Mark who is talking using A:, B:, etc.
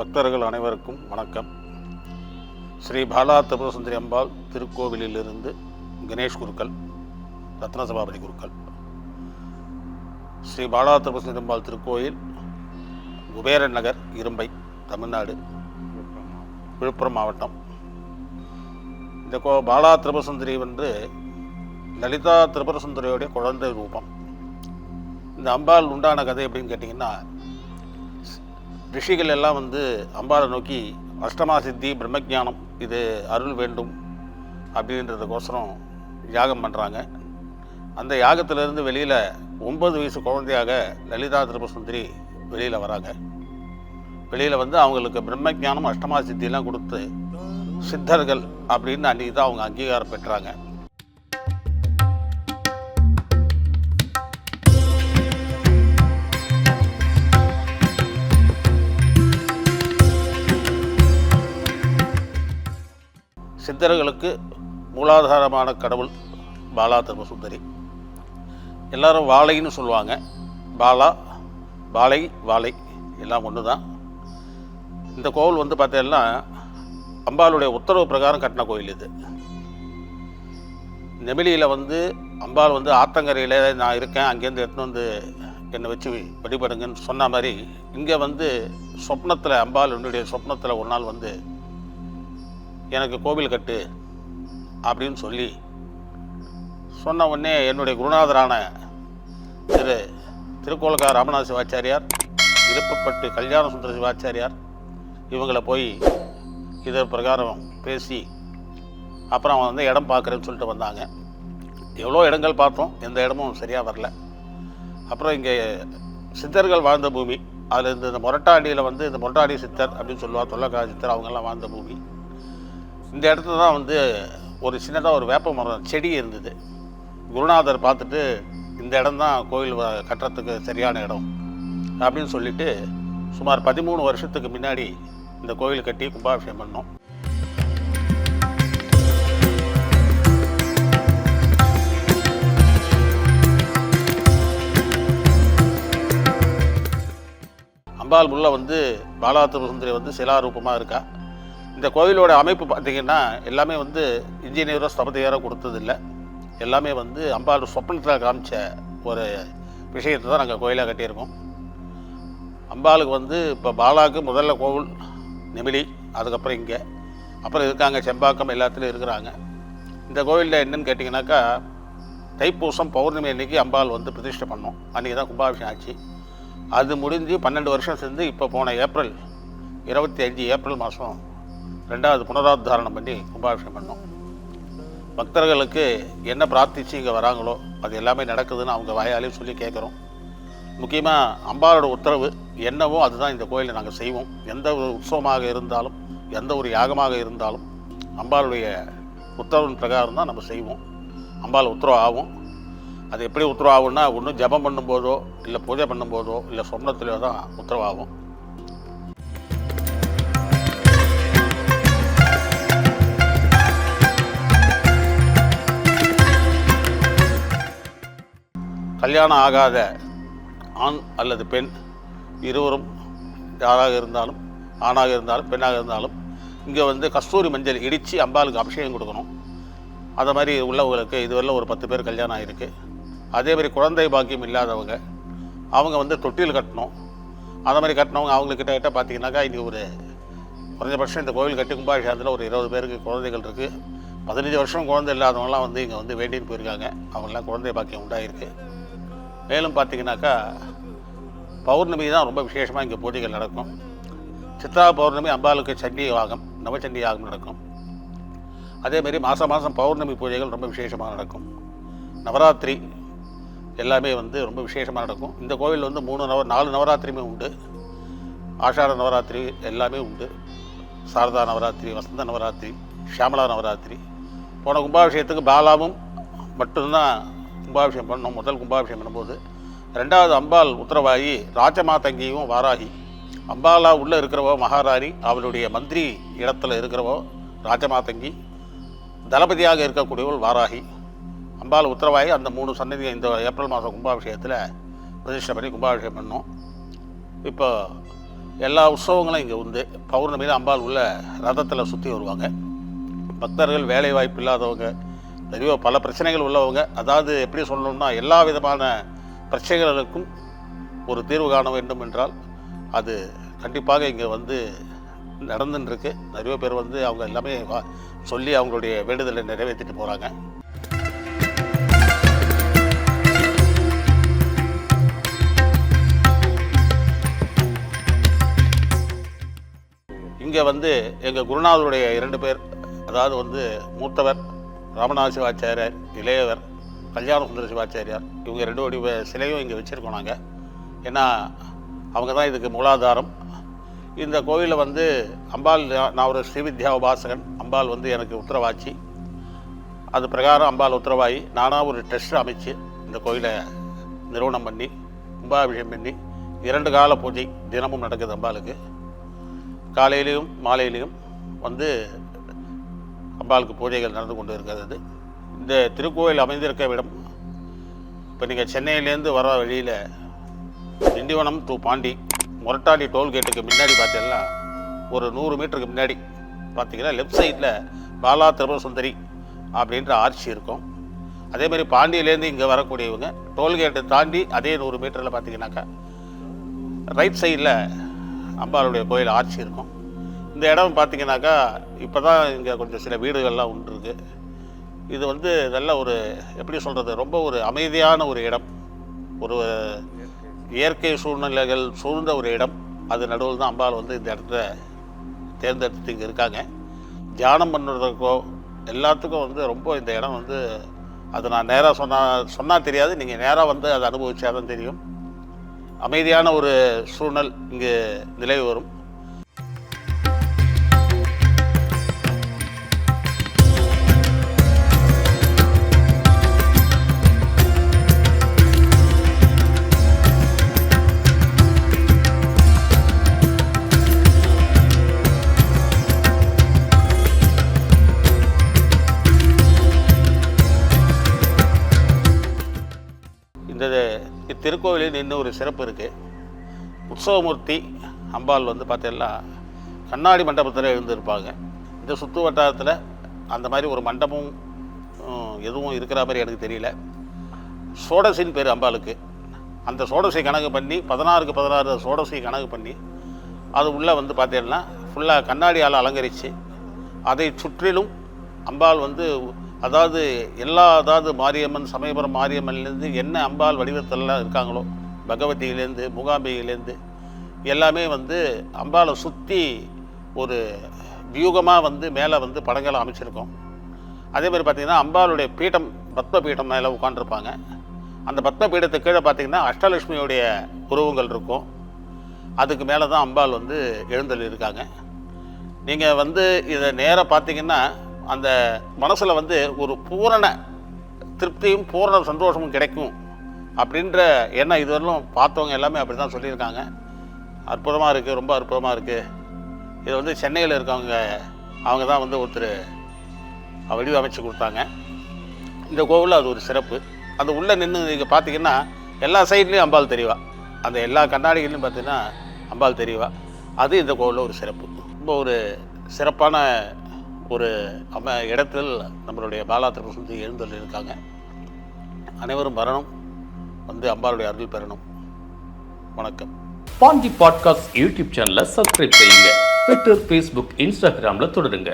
A: பக்தர்கள் அனைவருக்கும் வணக்கம். ஸ்ரீ பாலா திரிபுரசுந்தரி அம்பாள் திருக்கோவிலிலிருந்து கணேஷ் குருக்கள், ரத்ன சபாபதி குருக்கள். ஸ்ரீ பாலா திரிபுரசுந்தரி அம்பாள் திருக்கோயில் குபேரன் நகர், இரும்பை, தமிழ்நாடு, விழுப்புரம் மாவட்டம். இந்த பாலா திரிபுரசுந்தரி வந்து லலிதா திரிபுரசுந்தரியோடைய குழந்தை ரூபம். இந்த அம்பாள் உண்டான கதை எப்படின்னு கேட்டிங்கன்னா, ரிஷிகள் எல்லாம் வந்து அம்பாளை நோக்கி அஷ்டமா சித்தி பிரம்மஜானம் இது அருள் வேண்டும் அப்படின்றதுக்கோசரம் யாகம் பண்ணுறாங்க. அந்த யாகத்திலேருந்து வெளியில் 9 வயசு குழந்தையாக லலிதா திரிபுரசுந்தரி வெளியில் வராங்க. வெளியில் வந்து அவங்களுக்கு பிரம்மஜானம் அஷ்டமா சித்தியெல்லாம் கொடுத்து சித்தர்கள் அப்படின்னு அன்றைக்கி தான் அவங்க அங்கீகாரம் பெற்றாங்க. சித்தர்களுக்கு மூலாதாரமான கடவுள் பாலா திரிபுரசுந்தரி. எல்லாரும் வாழைன்னு சொல்லுவாங்க. பாலா, பாலை, வாழை எல்லாம் ஒன்று தான். இந்த கோவில் வந்து பார்த்தீங்கன்னா அம்பாளுடைய உத்தரவு பிரகாரம் கட்டின கோயில் இது. நெமிலியில் வந்து அம்பாள் வந்து ஆத்தங்கரையில் நான் இருக்கேன், அங்கேருந்து எடுத்துன்னு வந்து என்னை வச்சு வழிபடுங்கன்னு சொன்ன மாதிரி இங்கே வந்து சொப்னத்தில் அம்பாள் என்னுடைய சொப்னத்தில் ஒரு நாள் வந்து எனக்கு கோவில் கட்டு அப்படின்னு சொல்லி சொன்ன உடனே என்னுடைய குருநாதரான திருக்கோலக்கார ராமநாத சிவாச்சாரியார், இருப்பப்பட்டு கல்யாண சுந்தர சிவாச்சாரியார் இவங்களை போய் இதன் பிரகாரம் பேசி அப்புறம் அவன் வந்து இடம் பார்க்குறேன்னு சொல்லிட்டு வந்தாங்க. எவ்வளோ இடங்கள் பார்த்தோம், எந்த இடமும் சரியாக வரல. அப்புறம் இங்கே சித்தர்கள் வாழ்ந்த பூமி, அதில் இந்த மொரட்டாடியில் வந்து இந்த மொரட்டாடி சித்தர் அப்படின்னு சொல்லுவாள், தொல்லக்கார சித்தர், அவங்கெல்லாம் வாழ்ந்த பூமி. இந்த இடத்துல தான் வந்து ஒரு சின்னதாக ஒரு வேப்ப மரம் செடி இருந்தது. குருநாதர் பார்த்துட்டு இந்த இடம் தான் கோயில் கட்டுறதுக்கு சரியான இடம் அப்படின்னு சொல்லிட்டு சுமார் 13 வருஷத்துக்கு முன்னாடி இந்த கோயில் கட்டி கும்பாபிஷேகம் பண்ணோம். அம்பாள் உள்ள வந்து பாலா திரிபுரசுந்தரி வந்து சிலாரூபமாக இருக்கா. இந்த கோவிலோட அமைப்பு பார்த்திங்கன்னா எல்லாமே வந்து இன்ஜினியரோ ஸ்தபதியாரோ கொடுத்ததில்லை. எல்லாமே வந்து அம்பாள் சொப்பனத்தில் காமிச்ச ஒரு விஷயத்தை தான் நாங்கள் கோயிலாக கட்டியிருக்கோம். அம்பாளுக்கு வந்து இப்போ பாலாவுக்கு முதல்ல கோவில் நெமிலி, அதுக்கப்புறம் இங்கே, அப்புறம் இருக்காங்க செம்பாக்கம், எல்லாத்துலேயும் இருக்கிறாங்க. இந்த கோவிலில் என்னென்னு கேட்டிங்கனாக்கா, தைப்பூசம் பௌர்ணமி அன்றைக்கி அம்பாள் வந்து பிரதிஷ்டை பண்ணோம். அன்றைக்கி தான் கும்பாபிஷேகம் ஆச்சு. அது முடிஞ்சு 12 வருஷம் சேர்ந்து இப்போ போன ஏப்ரல் 25 ஏப்ரல் மாதம் 2வது புனராத்தாரணம் பண்ணி கும்பாபிஷேகம் பண்ணோம். பக்தர்களுக்கு என்ன பிரார்த்திச்சு இங்கே வராங்களோ அது எல்லாமே நடக்குதுன்னு அவங்க வாயாலையும் சொல்லி கேட்குறோம். முக்கியமாக அம்பாளோட உத்தரவு என்னவோ அதுதான் இந்த கோயிலில் நாங்கள் செய்வோம். எந்த ஒரு உற்சவமாக இருந்தாலும், எந்த ஒரு யாகமாக இருந்தாலும் அம்பாளுடைய உத்தரவின் பிரகாரம் தான் நம்ம செய்வோம். அம்பாள் உத்தரவு ஆகும். அது எப்படி உத்தரவு ஆகும்னா, ஒன்றும் ஜபம் பண்ணும்போதோ இல்லை பூஜை பண்ணும்போதோ இல்லை சொப்னத்திலோ தான் உத்தரவாகும். கல்யாணம் ஆகாத ஆண் அல்லது பெண் இருவரும் யாராக இருந்தாலும், ஆணாக இருந்தாலும் பெண்ணாக இருந்தாலும் இங்கே வந்து கஸ்தூரி மஞ்சள் இடித்து அம்பாளுக்கு அபிஷேகம் கொடுக்கணும். அதை மாதிரி உள்ளவங்களுக்கு இதுவரையில் ஒரு 10 பேர் கல்யாணம் ஆகிருக்கு. அதே மாதிரி குழந்தை பாக்கியம் இல்லாதவங்க அவங்க வந்து தொட்டில் கட்டணும். அந்த மாதிரி கட்டினவங்க அவங்கக்கிட்ட பார்த்தீங்கன்னாக்கா இன்றைக்கி ஒரு குறைஞ்சபட்சம் இந்த கோவில் கட்டி கும்பாபிஷேகத்தில் ஒரு 20 பேருக்கு குழந்தைகள் இருக்குது. 15 வருஷம் குழந்தை இல்லாதவங்களாம் வந்து இங்கே வந்து வேண்டின்னு போயிருக்காங்க. அவங்களாம் குழந்தை பாக்கியம் உண்டாயிருக்கு. மேலும் பார்த்திங்கனாக்கா பௌர்ணமி தான் ரொம்ப விசேஷமாக இங்கே பூஜைகள் நடக்கும். சித்ரா பௌர்ணமி அம்பாளுக்கு சண்டி யாகம், நவச்சண்டி யாகம் நடக்கும். அதேமாரி மாதம் பௌர்ணமி பூஜைகள் ரொம்ப விசேஷமாக நடக்கும். நவராத்திரி எல்லாமே வந்து ரொம்ப விசேஷமாக நடக்கும். இந்த கோவில் வந்து 4 நவராத்திரியுமே உண்டு. ஆஷாட நவராத்திரி எல்லாமே உண்டு. சாரதா நவராத்திரி, வசந்த நவராத்திரி, ஷியாமலா நவராத்திரி. போன கும்பாபிஷேகத்துக்கு பாலாவும் மட்டும்தான் கும்பாபிஷேகம் பண்ணோம். முதல் கும்பாபிஷேகம் பண்ணும்போது 2வது அம்பாள் உத்தரவாயி ராஜமாதங்கியும் வாராகி. அம்பாலா உள்ளே இருக்கிறவோ மகாராணி, அவளுடைய மந்திரி இடத்துல இருக்கிறவோ ராஜமாதங்கி, தளபதியாக இருக்கக்கூடியவள் வாராகி. அம்பாள் உத்தரவாயி அந்த 3 சன்னதியை இந்த ஏப்ரல் மாதம் கும்பாபிஷேகத்தில் பிரதிஷ்டை பண்ணி கும்பாபிஷேகம் பண்ணோம். இப்போ எல்லா உற்சவங்களும் இங்கே உண்டு. பௌர்ணமியில் அம்பாள் உள்ள ரதத்தில் சுற்றி வருவாங்க. பக்தர்கள் வேலை வாய்ப்பு இல்லாதவங்க, நிறைய பல பிரச்சனைகள் உள்ளவங்க, அதாவது எப்படி சொல்லணும்னா எல்லா விதமான பிரச்சனைகளுக்கும் ஒரு தீர்வு காண வேண்டும் என்றால் அது கண்டிப்பாக இங்கே வந்து நடந்துட்டுருக்கு. நிறைய பேர் வந்து அவங்க எல்லாமே சொல்லி அவங்களுடைய வேண்டுதலை நிறைவேற்றிட்டு போகிறாங்க. இங்கே வந்து எங்கள் குருநாதருடைய 2 பேர், அதாவது வந்து மூத்தவர் ராமநாத சிவாச்சாரியார், இளையவர் கல்யாண சுந்தர சிவாச்சாரியார், இவங்க 2 சிலையும் இங்கே வச்சுருக்கோம் நாங்கள். ஏன்னா அவங்க தான் இதுக்கு மூலாதாரம். இந்த கோவிலில் வந்து அம்பாள், நான் ஒரு ஸ்ரீவித்யா உபாசகன், அம்பாள் வந்து எனக்கு உத்தரவாச்சு. அது பிரகாரம் அம்பாள் உத்தரவாகி நானாக ஒரு ட்ரஸ்ட் அமைச்சு இந்த கோயிலை நிறுவனம் பண்ணி கும்பாபிஷேகம் பண்ணி 2 கால பூஜை தினமும் நடக்குது. அம்பாளுக்கு காலையிலையும் மாலையிலையும் வந்து அம்பாளுக்கு பூஜைகள் நடந்து கொண்டு இருக்கிறது. இந்த திருக்கோயில் அமைந்திருக்க இடம், இப்போ நீங்கள் சென்னையிலேருந்து வர வழியில் திண்டிவனம் டு பாண்டி மொரட்டாடி டோல்கேட்டுக்கு முன்னாடி பார்த்தீங்கன்னா ஒரு 100 மீட்டருக்கு முன்னாடி பார்த்தீங்கன்னா லெஃப்ட் சைடில் பாலா திரிபுர சுந்தரி அப்படின்ற ஆர்ச்சி இருக்கும். அதேமாதிரி பாண்டியிலேருந்து இங்கே வரக்கூடியவங்க டோல்கேட்டை தாண்டி அதே 100 மீட்டரில் பார்த்தீங்கன்னாக்கா ரைட் சைடில் அம்பாளுடைய கோயில் ஆர்ச்சி இருக்கும். இந்த இடம் பார்த்திங்கனாக்கா இப்போ தான் இங்கே கொஞ்சம் சில வீடுகள்லாம் உண்டுருக்கு. இது வந்து நல்ல ஒரு எப்படி சொல்கிறது, ரொம்ப ஒரு அமைதியான ஒரு இடம், ஒரு இயற்கை சூழ்நிலைகள் சூழ்ந்த ஒரு இடம். அது நடுவில் தான் அம்பாள் வந்து இந்த இடத்த தேர்ந்தெடுத்து இங்கே இருக்காங்க. தியானம் பண்ணுறதுக்கோ எல்லாத்துக்கும் வந்து ரொம்ப இந்த இடம் வந்து, அது நான் நேராக சொன்னால் தெரியாது, நீங்கள் நேராக வந்து அதை அனுபவிச்சாதான் தெரியும். அமைதியான ஒரு சூழ்நிலை இங்கு நிலவி வரும். இத்திருக்கோவிலில் இன்னும் ஒரு சிறப்பு இருக்குது. உற்சவமூர்த்தி அம்பாள் வந்து பார்த்தீங்கன்னா கண்ணாடி மண்டபத்தில் எழுந்திருப்பாங்க. இந்த சுற்று வட்டாரத்தில் அந்த மாதிரி ஒரு மண்டபம் எதுவும் இருக்கிற மாதிரி எனக்கு தெரியல. சோடசின்னு பேர் அம்பாளுக்கு. அந்த சோடசி கணக்கு பண்ணி 16க்கு 16 சோடசி கணக்கு பண்ணி அது உள்ளே வந்து பார்த்தீங்கன்னா ஃபுல்லாக கண்ணாடியால் அலங்கரித்து அதை சுற்றிலும் அம்பாள் வந்து, அதாவது அதாவது மாரியம்மன், சமயபுரம் மாரியம்மன்லேருந்து என்ன அம்பாள் வடிவத்திலலாம் இருக்காங்களோ, பகவதியிலேருந்து மூகாம்பிகையிலேருந்து எல்லாமே வந்து அம்பாளை சுற்றி ஒரு வியூகமாக வந்து மேலே வந்து படங்களை அமைச்சிருக்கோம். அதேமாதிரி பார்த்திங்கன்னா அம்பாளுடைய பீடம், பத்ம பீடம் மேலே உட்காந்துருப்பாங்க. அந்த பத்ம பீடத்துக்கு கீழே பார்த்திங்கன்னா அஷ்டலட்சுமியுடைய உருவங்கள் இருக்கும். அதுக்கு மேலே தான் அம்பாள் வந்து எழுந்தள்ளி இருக்காங்க. நீங்கள் வந்து இதை நேராக பார்த்திங்கன்னா அந்த மனசில் வந்து ஒரு பூரண திருப்தியும் பூரண சந்தோஷமும் கிடைக்கும் அப்படின்ற எண்ணம் இதுவரையிலும் பார்த்தவங்க எல்லாமே அப்படி தான் சொல்லியிருக்காங்க. அற்புதமாக இருக்குது, ரொம்ப அற்புதமாக இருக்குது. இது வந்து சென்னையில் இருக்கவங்க, அவங்க தான் வந்து ஒருத்தர் வடிவமைச்சு கொடுத்தாங்க. இந்த கோவிலில் அது ஒரு சிறப்பு. அந்த உள்ளே நின்று நீங்கள் பார்த்தீங்கன்னா எல்லா சைட்லேயும் அம்பாள் தெரியவா, அந்த எல்லா கண்ணாடிகளையும் பார்த்தீங்கன்னா அம்பாள் தெரியவா. அது இந்த கோவிலில் ஒரு சிறப்பு. ரொம்ப ஒரு சிறப்பான ஒரு இடத்தில் நம்மளுடைய பாலா திரிபுர சுந்தரி எழுந்தள்ளி இருக்காங்க. அனைவரும் வரணும், வந்து அம்பாளுடைய அருள் பெறணும். வணக்கம்.
B: பாண்டி பாட்காஸ்ட் யூடியூப் சேனலை சப்ஸ்கிரைப் செய்யுங்க. ட்விட்டர், ஃபேஸ்புக், இன்ஸ்டாகிராமில் தொடருங்க.